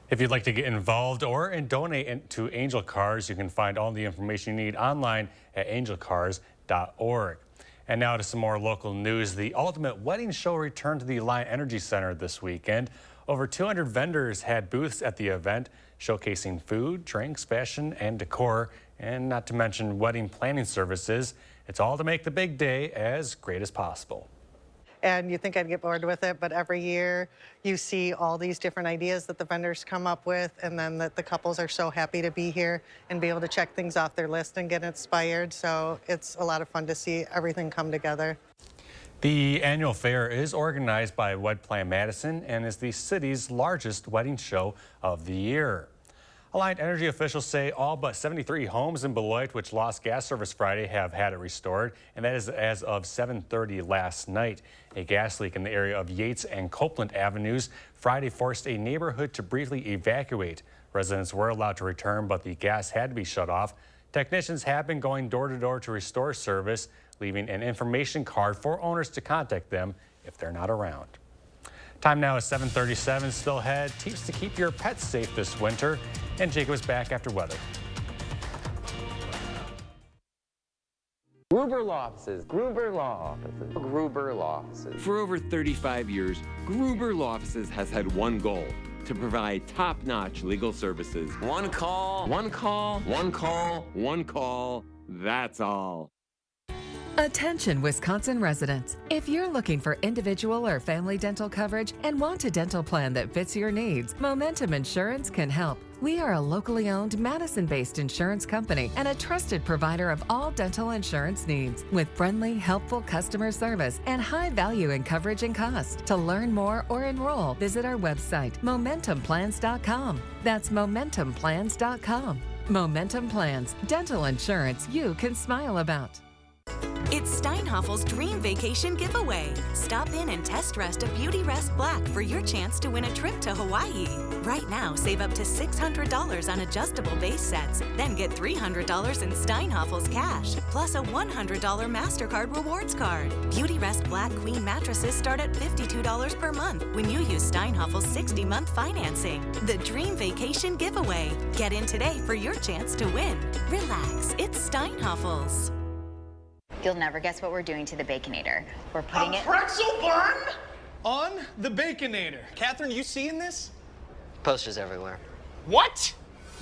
If you'd like to get involved or donate to Angel Cars, you can find all the information you need online at angelcars.org. And now to some more local news. The Ultimate Wedding Show returned to the Alliant Energy Center this weekend. Over 200 vendors had booths at the event, showcasing food, drinks, fashion, and decor, and not to mention wedding planning services. It's all to make the big day as great as possible. And you think I'd get bored with it, but every year you see all these different ideas that the vendors come up with, and then that the couples are so happy to be here and be able to check things off their list and get inspired. So it's a lot of fun to see everything come together. The annual fair is organized by WedPlan Madison and is the city's largest wedding show of the year. Alliant Energy officials say all but 73 homes in Beloit, which lost gas service Friday, have had it restored, and that is as of 7:30 last night. A gas leak in the area of Yates and Copeland Avenues Friday forced a neighborhood to briefly evacuate. Residents were allowed to return, but the gas had to be shut off. Technicians have been going door to door to restore service, leaving an information card for owners to contact them if they're not around. Time now is 7:37. Still ahead, tips to keep your pets safe this winter. And Jacob is back after weather. Gruber Law Offices, Gruber Law Offices, Gruber Law Offices. For over 35 years, Gruber Law Offices has had one goal: to provide top-notch legal services. One call, one call, one call, one call, that's all. Attention Wisconsin residents. If you're looking for individual or family dental coverage and want a dental plan that fits your needs, Momentum Insurance can help. We are a locally owned Madison-based insurance company and a trusted provider of all dental insurance needs with friendly, helpful customer service and high value in coverage and cost. To learn more or enroll, visit our website, MomentumPlans.com. That's MomentumPlans.com. Momentum Plans, dental insurance you can smile about. It's Steinhaffel's Dream Vacation Giveaway. Stop in and test rest a Beauty Rest Black for your chance to win a trip to Hawaii. Right now, save up to $600 on adjustable base sets. Then get $300 in Steinhaffel's cash, plus a $100 MasterCard rewards card. Beauty Rest Black Queen mattresses start at $52 per month when you use Steinhaffel's 60-month financing. The Dream Vacation Giveaway. Get in today for your chance to win. Relax, it's Steinhaffel's. You'll never guess what we're doing to the Baconator. We're putting it... pretzel bun on the Baconator. Catherine, you seeing this? Posters everywhere. What?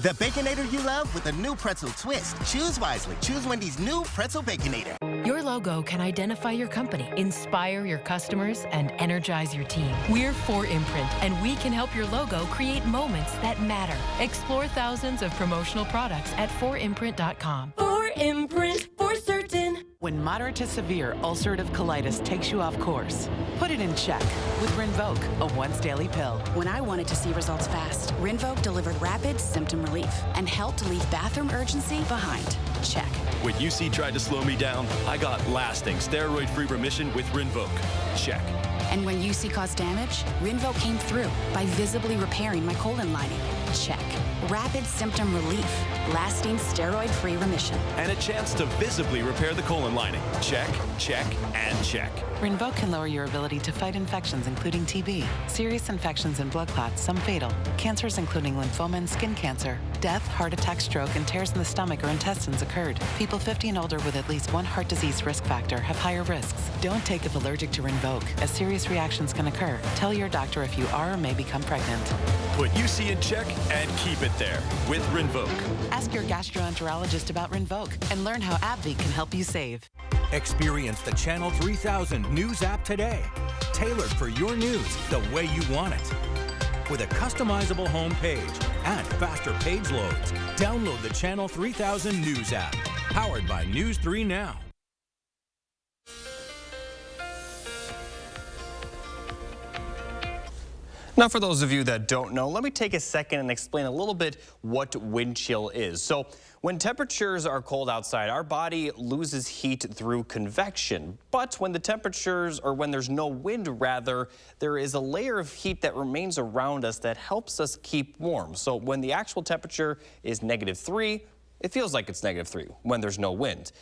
The Baconator you love with a new pretzel twist. Choose wisely. Choose Wendy's new pretzel Baconator. Your logo can identify your company, inspire your customers, and energize your team. We're 4imprint, and we can help your logo create moments that matter. Explore thousands of promotional products at 4imprint.com. 4imprint, for certain. When moderate to severe ulcerative colitis takes you off course, put it in check with Rinvoq, a once-daily pill. When I wanted to see results fast, Rinvoq delivered rapid symptom relief and helped leave bathroom urgency behind. Check. When UC tried to slow me down, I got lasting steroid-free remission with Rinvoq. Check. And when UC caused damage, Rinvoq came through by visibly repairing my colon lining. Check. Rapid symptom relief, lasting steroid-free remission. And a chance to visibly repair the colon lining. Check, check, and check. Rinvoq can lower your ability to fight infections, including TB, serious infections and blood clots, some fatal, cancers including lymphoma and skin cancer. Death, heart attack, stroke, and tears in the stomach or intestines occurred. People 50 and older with at least one heart disease risk factor have higher risks. Don't take if allergic to Rinvoq, as serious reactions can occur. Tell your doctor if you are or may become pregnant. Put UC in check and keep it there with Rinvoq. Ask your gastroenterologist about Rinvoq and learn how AbbVie can help you save. Experience the Channel 3000 News app today. Tailored for your news the way you want it. With a customizable home page and faster page loads. Download the Channel 3000 News app. Powered by News 3 Now. Now, for those of you that don't know, let me take a second and explain a little bit what wind chill is. So when temperatures are cold outside, our body loses heat through convection. But when the temperatures, or when there's no wind rather, there is a layer of heat that remains around us that helps us keep warm. So when the actual temperature is -3, it feels like it's -3 when there's no wind.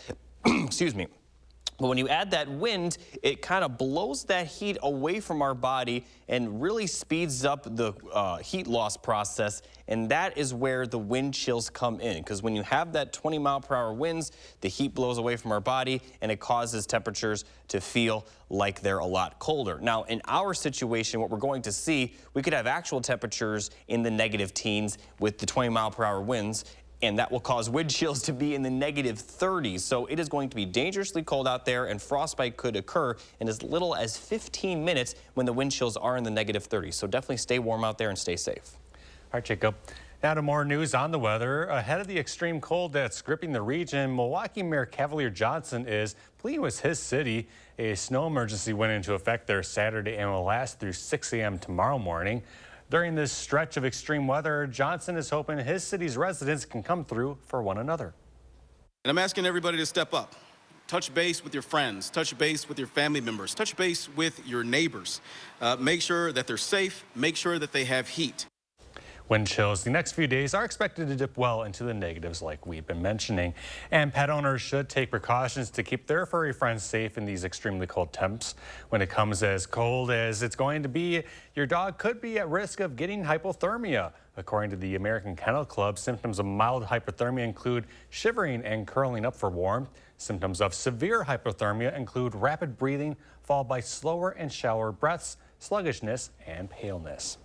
Excuse me. But when you add that wind, it kind of blows that heat away from our body and really speeds up the heat loss process. And that is where the wind chills come in. Because when you have that 20-mile-per-hour winds, the heat blows away from our body and it causes temperatures to feel like they're a lot colder. Now, in our situation, what we're going to see, we could have actual temperatures in the negative teens with the 20-mile-per-hour winds, and that will cause wind chills to be in the -30s. So it is going to be dangerously cold out there, and frostbite could occur in as little as 15 minutes when the wind chills are in the -30s. So definitely stay warm out there and stay safe. All right, Jacob. Now to more news on the weather. Ahead of the extreme cold that's gripping the region, Milwaukee Mayor Cavalier Johnson is pleading with his city. A snow emergency went into effect there Saturday and will last through 6 a.m. tomorrow morning. During this stretch of extreme weather, Johnson is hoping his city's residents can come through for one another. And I'm asking everybody to step up. Touch base with your friends, touch base with your family members, touch base with your neighbors. Make sure that they're safe, make sure that they have heat. Wind chills the next few days are expected to dip well into the negatives like we've been mentioning. And pet owners should take precautions to keep their furry friends safe in these extremely cold temps. When it comes as cold as it's going to be, your dog could be at risk of getting hypothermia. According to the American Kennel Club, symptoms of mild hypothermia include shivering and curling up for warmth. Symptoms of severe hypothermia include rapid breathing, followed by slower and shallower breaths, sluggishness, and paleness.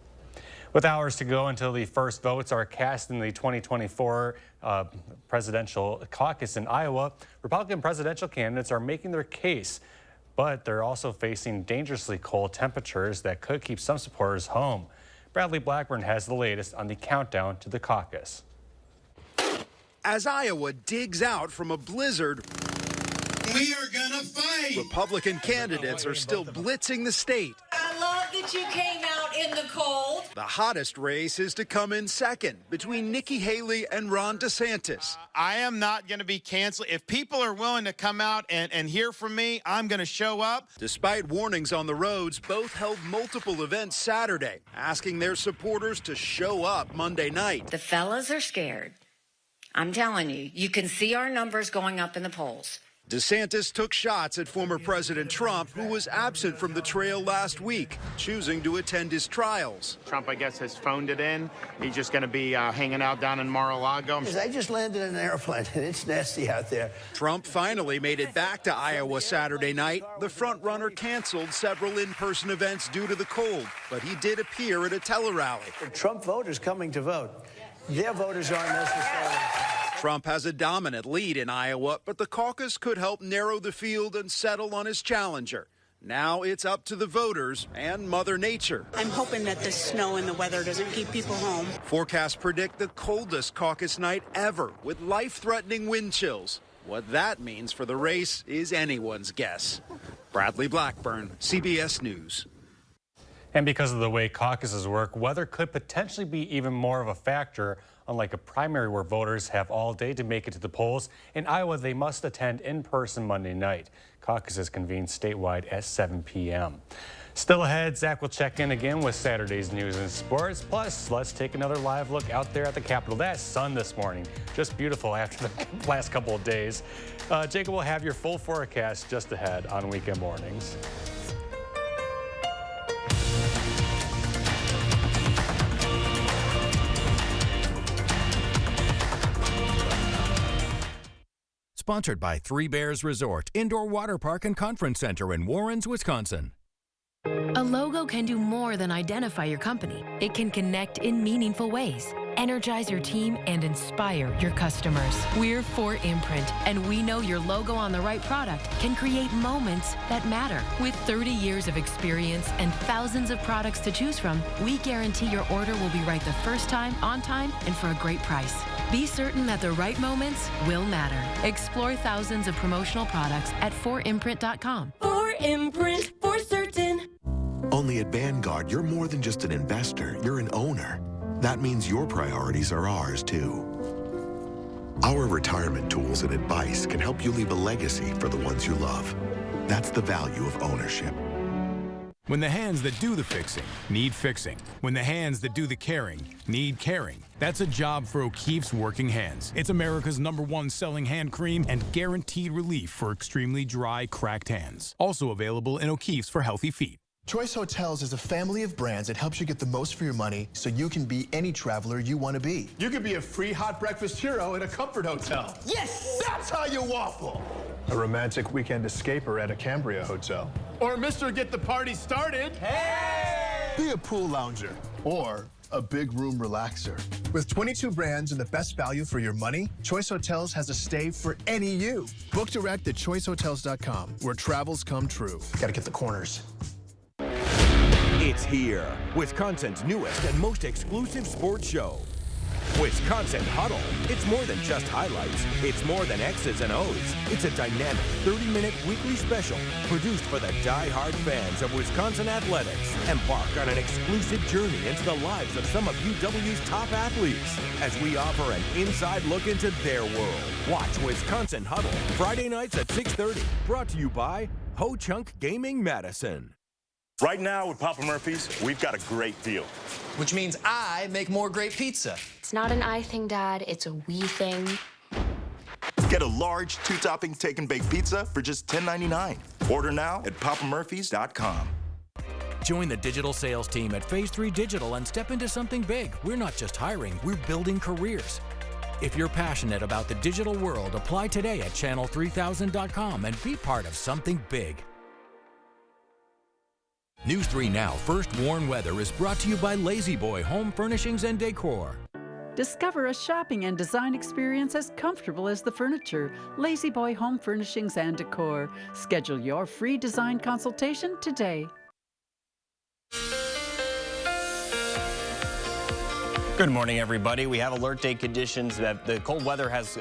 With hours to go until the first votes are cast in the 2024 presidential caucus in Iowa, Republican presidential candidates are making their case, but they're also facing dangerously cold temperatures that could keep some supporters home. Bradley Blackburn has the latest on the countdown to the caucus. As Iowa digs out from a blizzard, we are gonna fight. Republican candidates are still blitzing the state. I love that you came out in the cold. The hottest race is to come in second between Nikki Haley and Ron DeSantis. I am not going to be canceled. If people are willing to come out and hear from me, I'm going to show up. Despite warnings on the roads, both held multiple events Saturday, asking their supporters to show up Monday night. The fellas are scared. I'm telling you, you can see our numbers going up in the polls. DeSantis took shots at former President Trump, who was absent from the trail last week, choosing to attend his trials. Trump, I guess, has phoned it in. He's just going to be hanging out down in Mar-a-Lago. I just landed in an airplane, and it's nasty out there. Trump finally made it back to Iowa Saturday night. The frontrunner canceled several in-person events due to the cold, but he did appear at a tele-rally. Trump voters coming to vote. Their voters aren't necessarily... Trump has a dominant lead in Iowa, but the caucus could help narrow the field and settle on his challenger. Now it's up to the voters and Mother Nature. I'm hoping that the snow and the weather doesn't keep people home. Forecasts predict the coldest caucus night ever, with life-threatening wind chills. What that means for the race is anyone's guess. Bradley Blackburn, CBS News. And because of the way caucuses work, weather could potentially be even more of a factor. Unlike a primary where voters have all day to make it to the polls, in Iowa they must attend in person Monday night. Caucuses convene statewide at 7 p.m. Still ahead, Zach will check in again with Saturday's news and sports. Plus, let's take another live look out there at the Capitol. That sun this morning, just beautiful after the last couple of days. Jacob will have your full forecast just ahead on Weekend Mornings. Sponsored by Three Bears Resort, Indoor Water Park and Conference Center in Warrens, Wisconsin. A logo can do more than identify your company. It can connect in meaningful ways, energize your team, and inspire your customers. We're 4imprint, and we know your logo on the right product can create moments that matter. With 30 years of experience and thousands of products to choose from, we guarantee your order will be right the first time, on time, and for a great price. Be certain that the right moments will matter. Explore thousands of promotional products at 4imprint.com. 4imprint, for certain. Only at Vanguard, you're more than just an investor, you're an owner. That means your priorities are ours, too. Our retirement tools and advice can help you leave a legacy for the ones you love. That's the value of ownership. When the hands that do the fixing need fixing. When the hands that do the caring need caring. That's a job for O'Keeffe's Working Hands. It's America's #1 selling hand cream and guaranteed relief for extremely dry, cracked hands. Also available in O'Keeffe's for healthy feet. Choice Hotels is a family of brands that helps you get the most for your money so you can be any traveler you want to be. You could be a free hot breakfast hero at a comfort hotel. Yes! That's how you waffle. A romantic weekend escaper at a Cambria hotel. Or Mr. Get the Party Started. Hey! Be a pool lounger or a big room relaxer. With 22 brands and the best value for your money, Choice Hotels has a stay for any you. Book direct at choicehotels.com, where travels come true. Gotta get the corners. It's here, Wisconsin's newest and most exclusive sports show. Wisconsin Huddle. It's more than just highlights. It's more than X's and O's. It's a dynamic 30-minute weekly special produced for the die-hard fans of Wisconsin athletics. Embark on an exclusive journey into the lives of some of UW's top athletes as we offer an inside look into their world. Watch Wisconsin Huddle Friday nights at 6:30. Brought to you by Ho Chunk Gaming Madison. Right now with Papa Murphy's, we've got a great deal. Which means I make more great pizza. It's not an I thing, Dad. It's a we thing. Get a large 2-topping take and bake pizza for just $10.99. Order now at papamurphys.com. Join the digital sales team at Phase 3 Digital and step into something big. We're not just hiring, we're building careers. If you're passionate about the digital world, apply today at channel3000.com and be part of something big. News 3 Now First Warn Weather is brought to you by Lazy Boy Home Furnishings and Decor. Discover a shopping and design experience as comfortable as the furniture. Lazy Boy Home Furnishings and Decor. Schedule your free design consultation today. Good morning, everybody. We have alert day conditions that the cold weather has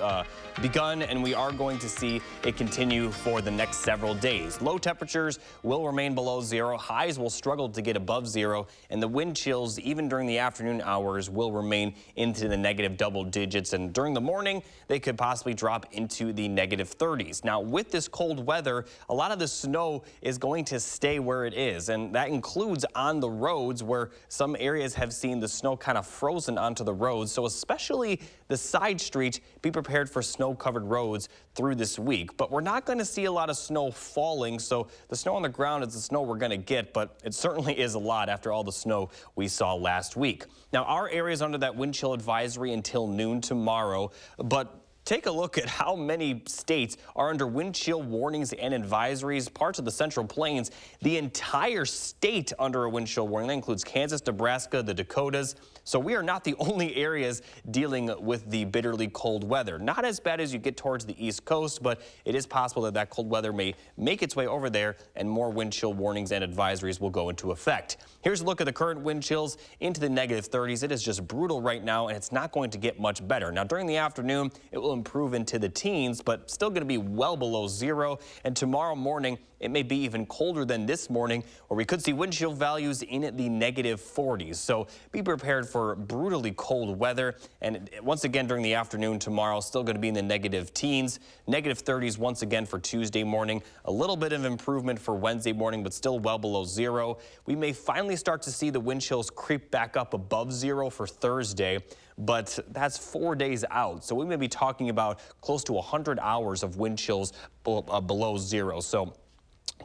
begun, and we are going to see it continue for the next several days. Low temperatures will remain below zero. Highs will struggle to get above zero, and the wind chills, even during the afternoon hours, will remain into the negative double digits. And during the morning, they could possibly drop into the negative 30s. Now, with this cold weather, a lot of the snow is going to stay where it is, and that includes on the roads where some areas have seen the snow kind of frozen onto the roads. So especially the side street, be prepared for snow-covered roads through this week. But we're not going to see a lot of snow falling, so the snow on the ground is the snow we're going to get, but it certainly is a lot after all the snow we saw last week. Now, our area is under that wind chill advisory until noon tomorrow, but take a look at how many states are under wind chill warnings and advisories. Parts of the Central Plains, the entire state under a wind chill warning. That includes Kansas, Nebraska, the Dakotas. So we are not the only areas dealing with the bitterly cold weather. Not as bad as you get towards the East Coast, but it is possible that that cold weather may make its way over there and more wind chill warnings and advisories will go into effect. Here's a look at the current wind chills into the negative 30s. It is just brutal right now, and it's not going to get much better. Now, during the afternoon, it will improve into the teens, but still going to be well below zero. And tomorrow morning, it may be even colder than this morning, where we could see wind chill values in the negative 40s. So be prepared for brutally cold weather. And once again, during the afternoon tomorrow, still going to be in the negative teens, negative 30s once again for Tuesday morning. A little bit of improvement for Wednesday morning, but still well below zero. We may finally start to see the wind chills creep back up above zero for Thursday, but that's 4 days out. So we may be talking about close to 100 hours of wind chills below zero. So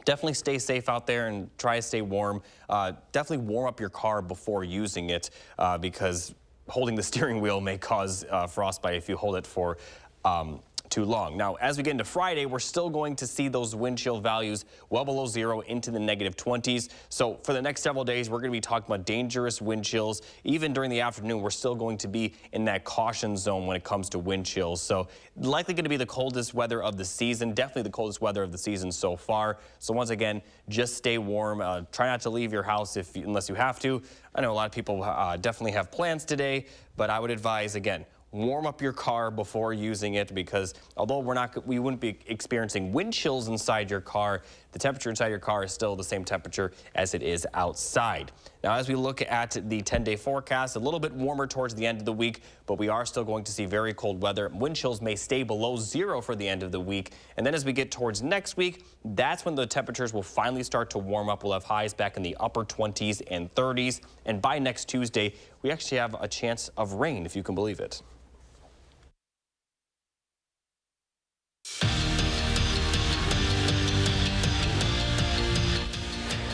definitely stay safe out there and try to stay warm. Definitely warm up your car before using it because holding the steering wheel may cause frostbite if you hold it for too long. Now, as we get into Friday, we're still going to see those wind chill values well below zero into the negative 20s. So for the next several days, we're going to be talking about dangerous wind chills. Even during the afternoon, we're still going to be in that caution zone when it comes to wind chills. So likely going to be the coldest weather of the season, definitely the coldest weather of the season so far. So once again, just stay warm. Try not to leave your house unless you have to. I know a lot of people definitely have plans today, but I would advise, again, warm up your car before using it, because although we wouldn't be experiencing wind chills inside your car, the temperature inside your car is still the same temperature as it is outside. Now, as we look at the 10-day forecast, a little bit warmer towards the end of the week, but we are still going to see very cold weather. Wind chills may stay below 0 for the end of the week. And then as we get towards next week, that's when the temperatures will finally start to warm up. We'll have highs back in the upper 20s and 30s. And by next Tuesday, we actually have a chance of rain, if you can believe it.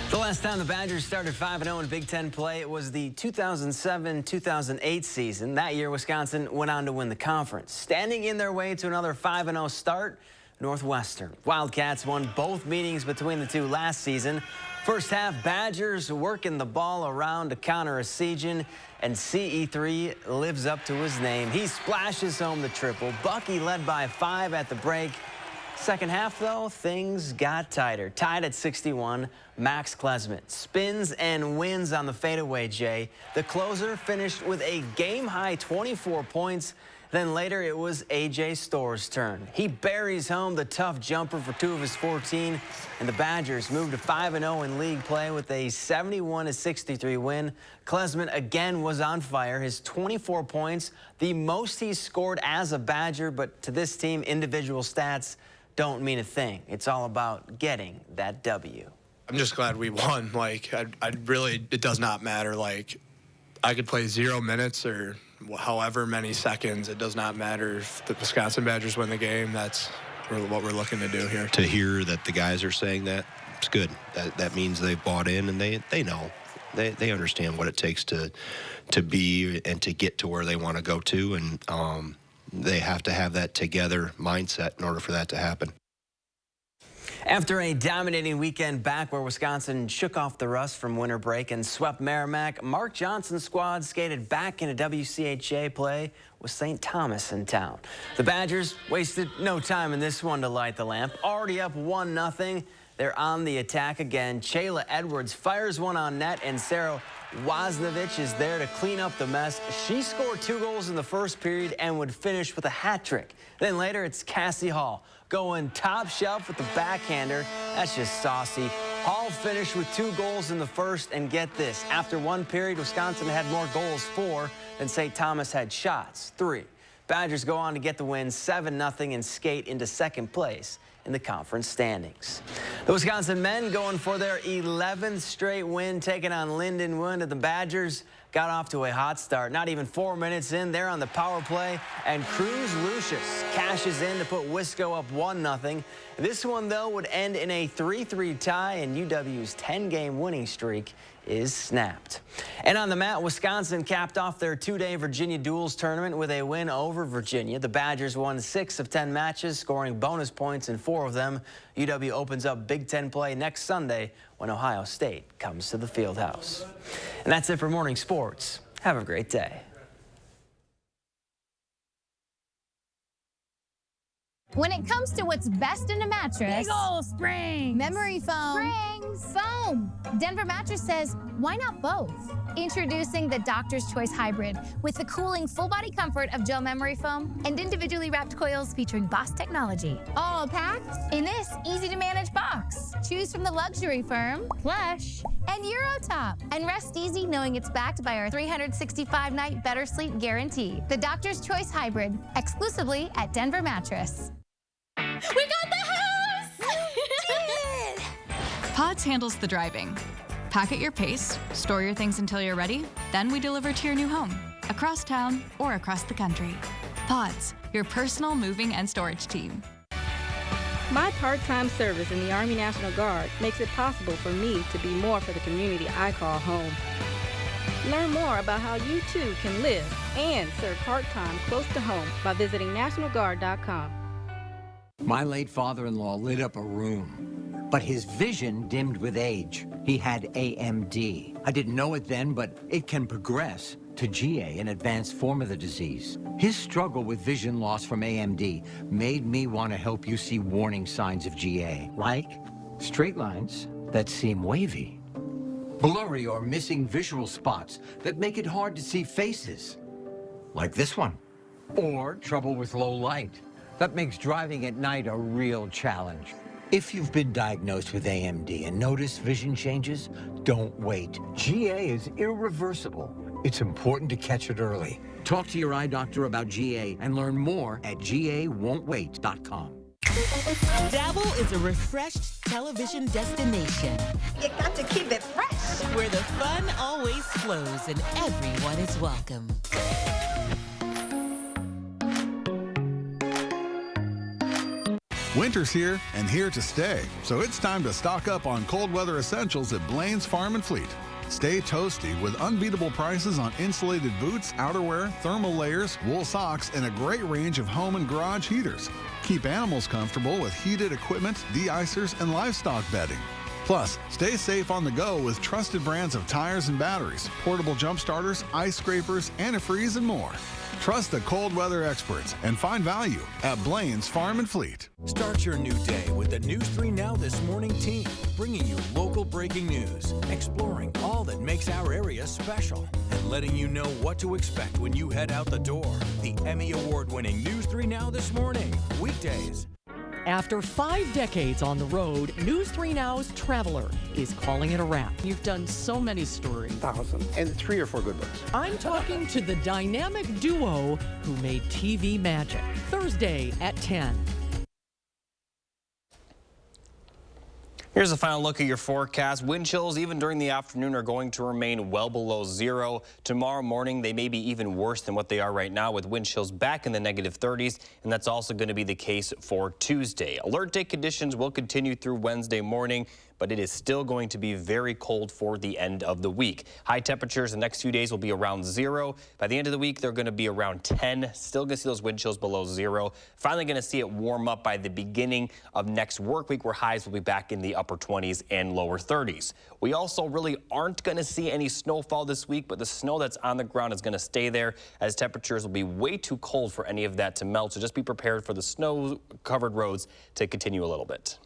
The last time the Badgers started 5-0 in Big Ten play, it was the 2007-2008 season. That year, Wisconsin went on to win the conference. Standing in their way to another 5-0 start, Northwestern. Wildcats won both meetings between the two last season. First half, Badgers working the ball around to counter a sieging, and CE3 lives up to his name. He splashes home the triple. Bucky led by 5 at the break. Second half, though, things got tighter. Tied at 61, Max Klesmit spins and wins on the fadeaway, Jay. The closer finished with a game-high 24 points. Then later, it was A.J. Storr's turn. He buries home the tough jumper for 2 of his 14, and the Badgers move to 5-0 in league play with a 71-63 win. Klesmit again was on fire. His 24 points, the most he's scored as a Badger, but to this team, individual stats don't mean a thing. It's all about getting that W. I'm just glad we won. Like, I'd really, it does not matter. Like, I could play 0 minutes or however many seconds. It does not matter if the Wisconsin Badgers win the game. That's what we're looking to do here. To hear that the guys are saying that, it's good. That means they've bought in and they know. They understand what it takes to be and to get to where they want to go to, and they have to have that together mindset in order for that to happen. After a dominating weekend back where Wisconsin shook off the rust from winter break and swept Merrimack, Mark Johnson's squad skated back into WCHA play with St. Thomas in town. The Badgers wasted no time in this one to light the lamp. Already up 1-0, they're on the attack again. Chayla Edwards fires one on net, and Sarah Wozniewicz is there to clean up the mess. She scored 2 goals in the first period and would finish with a hat trick. Then later, it's Cassie Hall going top shelf with the backhander. That's just saucy. Hall finished with 2 goals in the first, and get this, after 1 period, Wisconsin had more goals, 4, than St. Thomas had shots, 3. Badgers go on to get the win 7-0 and skate into second place in the conference standings. The Wisconsin men going for their 11th straight win, taking on Lindenwood, and the Badgers got off to a hot start. Not even 4 minutes in, they're on the power play, and Cruz Lucius cashes in to put Wisco up 1-0. This one, though, would end in a 3-3 tie, and UW's 10-game winning streak is snapped. And on the mat, Wisconsin capped off their 2-day Virginia Duels tournament with a win over Virginia. The Badgers won 6 of 10 matches, scoring bonus points in 4 of them. UW opens up Big Ten play next Sunday when Ohio State comes to the Fieldhouse. And that's it for Morning Sports. Have a great day. When it comes to what's best in a mattress, Big ol' springs, memory foam, springs, foam. Denver Mattress says, why not both? Introducing the Doctor's Choice Hybrid with the cooling full body comfort of gel memory foam and individually wrapped coils featuring Boss technology. All packed in this easy to manage box. Choose from the luxury firm, Plush, and Eurotop. And rest easy knowing it's backed by our 365-night better sleep guarantee. The Doctor's Choice Hybrid, exclusively at Denver Mattress. We got the house! We did it! Pods handles the driving. Pack at your pace, store your things until you're ready, then we deliver to your new home, across town or across the country. Pods, your personal moving and storage team. My part-time service in the Army National Guard makes it possible for me to be more for the community I call home. Learn more about how you too can live and serve part-time close to home by visiting nationalguard.com. My late father-in-law lit up a room, but his vision dimmed with age. He had AMD. I didn't know it then, but it can progress to GA, an advanced form of the disease. His struggle with vision loss from AMD made me want to help you see warning signs of GA, like straight lines that seem wavy, blurry or missing visual spots that make it hard to see faces, like this one, or trouble with low light. That makes driving at night a real challenge. If you've been diagnosed with AMD and notice vision changes, don't wait. GA is irreversible. It's important to catch it early. Talk to your eye doctor about GA and learn more at GAWon'tWait.com. Dabble is a refreshed television destination. You got to keep it fresh. Where the fun always flows and everyone is welcome. Winter's here and here to stay, so it's time to stock up on cold weather essentials at Blaine's Farm and Fleet. Stay toasty with unbeatable prices on insulated boots, outerwear, thermal layers, wool socks, and a great range of home and garage heaters. Keep animals comfortable with heated equipment, de-icers, and livestock bedding. Plus, stay safe on the go with trusted brands of tires and batteries, portable jump starters, ice scrapers, antifreeze, and more. Trust the cold weather experts and find value at Blaine's Farm and Fleet. Start your new day with the News 3 Now This Morning team, bringing you local breaking news, exploring all that makes our area special, and letting you know what to expect when you head out the door. The Emmy Award-winning News 3 Now This Morning, weekdays. After 5 decades on the road, News 3 Now's Traveler is calling it a wrap. You've done so many stories. 1,000 and 3 or 4 good ones. I'm talking to the dynamic duo who made TV magic. Thursday at 10. Here's a final look at your forecast. Wind chills, even during the afternoon, are going to remain well below zero. Tomorrow morning, they may be even worse than what they are right now, with wind chills back in the negative 30s, and that's also going to be the case for Tuesday. Alert day conditions will continue through Wednesday morning, but it is still going to be very cold for the end of the week. High temperatures the next few days will be around zero. By the end of the week, they're going to be around 10. Still going to see those wind chills below zero. Finally going to see it warm up by the beginning of next work week, where highs will be back in the upper 20s and lower 30s. We also really aren't going to see any snowfall this week, but the snow that's on the ground is going to stay there, as temperatures will be way too cold for any of that to melt. So just be prepared for the snow-covered roads to continue a little bit.